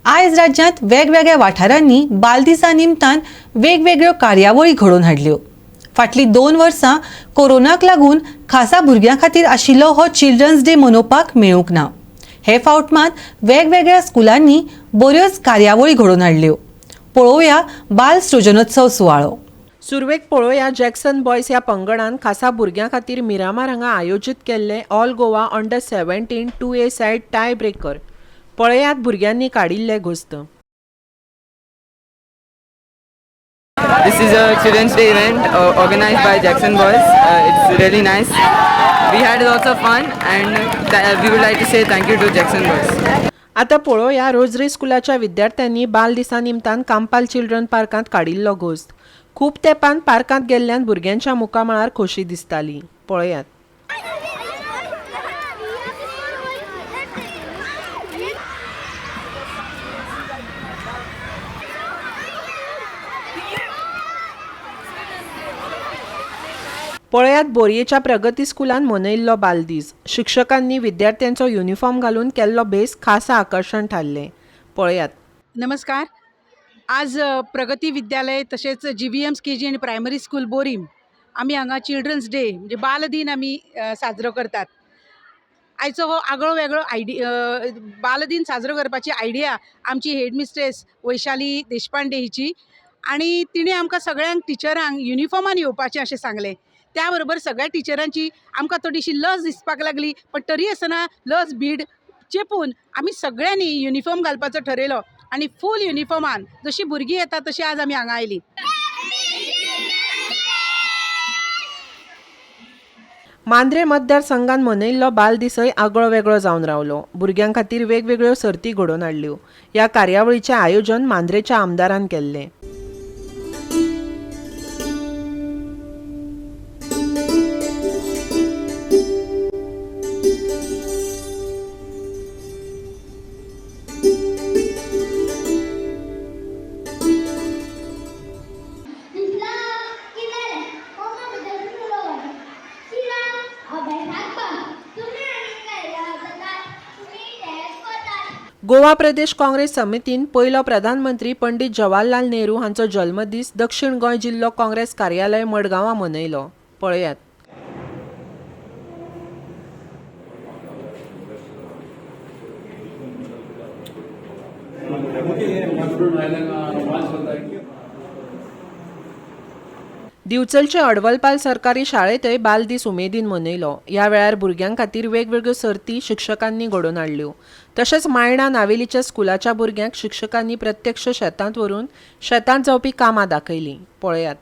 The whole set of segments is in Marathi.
आयज राज्यांत वेगवेगळ्या वाठारांनी बालदिसा निमतान वेगवेगळ्यो कार्यावळी घडोवन हाडल्यो। फाटली 2 वर्सां कोरोनाक लागून खासा भुरग्यां खातीर आशिल्लो हो चिल्ड्रन्स डे मनोवपाक मेळूंक ना। हे फावट मात वेगवेगळ्या स्कुलांनी बऱ्योच कार्यावळी घडोवन हाडल्यो। पळोवया बाल सृजनोत्सव सुवाळो। सुरवेक पळोवया जॅक्सन बॉयज ह्या पंगडान खासा भुरग्यां खातीर मिरामार हांगा आयोजीत केल्ले all Goa under 17 2A said tie breaker. पळयात भुरग्यांनी काडिल्ले घोस्त। This is a Children's Day event organized by Jackson Boys. It's really nice. We had lots of fun and we would like to say thank you to Jackson Boys. आता पळोवया रोजरी स्कुलाच्या विद्यार्थ्यांनी बाल दिसा निमतान कांपाल चिल्ड्रन पार्कांत काडिल्लो घोस्त। खूब तेंपान पार्कांत गेल्ल्यान भुरग्यांच्या मुखामळार खोशी दिसताली। पळयात। पळयात बोरयेच्या प्रगती स्कुलान मनयल्लो बालदीस। शिक्षकांनी विद्यार्थ्यांचो युनिफॉर्म घालून केल्लो बेस खासा आकर्षण थारलें। पळयात। नमस्कार। आज प्रगती विद्यालय तसेच GVM KG आणि प्रायमरी स्कूल बोरीम आमी हांगा चिल्ड्रन्स डे म्हणजे बालदीन आमी साजरो करतात। आयचो हो आगळो वेगळो बालदीन साजरो करपाची आयडिया आमची हेडमिस्ट्रेस वैशाली देशपांडे हिची आणि तिणे आमकां सगळ्यांक टिचरांक युनिफॉर्मान येवपाचें अशें सांगलें। त्या बरोबर सगळ्या टिचरांची आमकां थोडीशी लज दिसपाक लागली, पण तरी आसतना लज भीड चेपून आमी सगळ्यांनी युनिफॉर्म घालपाचो ठरयलो आणि फूल युनिफॉर्मान जशी भुरगीं येता तशी आज आमी हांगा आयलीं। मांद्रे मतदारसंघान मनयल्लो बाल दिसय आगळो वेगळो जावन रावलो। भुरग्यां खातीर वेगवेगळ्यो सर्ती घडोवन हाडल्यो। ह्या कार्यावळीचें आयोजन मांद्रेच्या आमदारान केल्लें। गोवा प्रदेश काँग्रेस समितीन पयलो प्रधानमंत्री पंडित जवाहरलाल नेहरू हांचो जल्मदीस दक्षिण गोंय जिल्लो काँग्रेस कार्यालय मडगांवां मनयलो। पळयात। दिवचलचे अडवलपाल सरकारी शाळेंतय बाल दीस उमेदीन मनयलो। ह्या वेळार भुरग्यां खातीर वेगवेगळ्यो सर्ती शिक्षकांनी घडोवन हाडल्यो। तशेंच मायणा नावेलीच्या स्कुलाच्या भुरग्यांक शिक्षकांनी प्रत्यक्ष शेतांत व्हरून शेतांत जावपी कामां दाखयलीं। पळयात।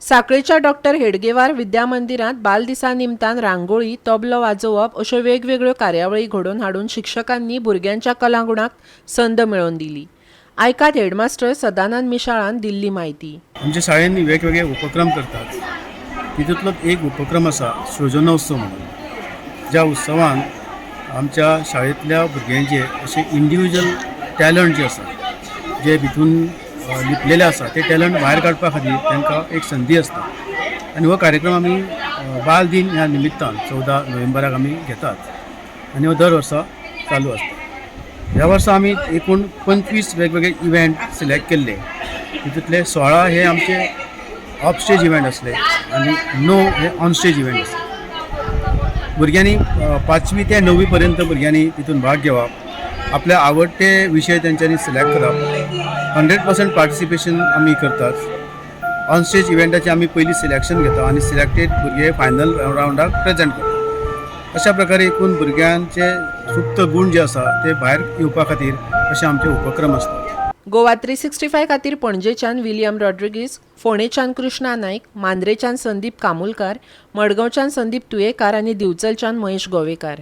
साखळेच्या डॉक्टर हेडगेवार विद्या मंदिरांत बाल दिसा निमतान रांगोळी, तबलो वाजोवप अश्यो वेगवेगळ्यो कार्यावळी घडोवन हाडून शिक्षकांनी भुरग्यांच्या कलागुणाक संद मेळोवन दिली। आयकात हेडमास्टर सदानंद मिशाळान दिल्ली म्हायती। आमच्या शाळेंनी वेगवेगळे उपक्रम करतात। तितूंतलो एक उपक्रम आसा सृजनोत्सव म्हणून। ज्या उत्सवान आमच्या शाळेंतल्या भुरग्यांचे असे इंडिविज्युअल टॅलंट जे आसा, जे भितून लिपलेले आसा, ते टॅलंट भायर काडपा खातीर तांकां एक संदी आसता आनी हो कार्यक्रम आमी बाल दिन ह्या निमित्तान 14 नोव्हेंबराक आमी घेतात आनी हो दर वर्सा चालू आसता। ह्या वर्सा आमी एकूण 25 वेगवेगळे इव्हेंट सिलेक्ट केल्ले। तितूंतले 16 हे आमचे ऑफ स्टेज इव्हेंट आसले आनी 9 हे ऑन स्टेज इव्हेंट आसले। भुरग्यांनी 5वी ते 9वी पर्यंत भुरग्यांनी तितून भाग घेवप, आपले आवडटे विषय त्यांच्यानी सिलेक्ट करप। 100% पार्टिसिपेशन आमी करतात। ऑन स्टेज इव्हेंटाचे आमी पयलीं सिलेक्शन घेता आनी सिलेक्टेड भुरगे फायनल रावंडाक प्रेजेंट करतात। अशा प्रकारे एकूण भुरग्यांचे सुप्त गुण जे आसा ते भायर येवपा खातीर अशे आमचे उपक्रम आसतात। गोवा 365 खातीर पणजेच्यान विलियम रॉड्रिगीस, फोंडेच्यान कृष्णा नायक, मांद्रेच्यान संदीप कामुलकार, मडगांवच्यान संदीप तुयेकार आनी दिवचलच्यान महेश गोवेकार।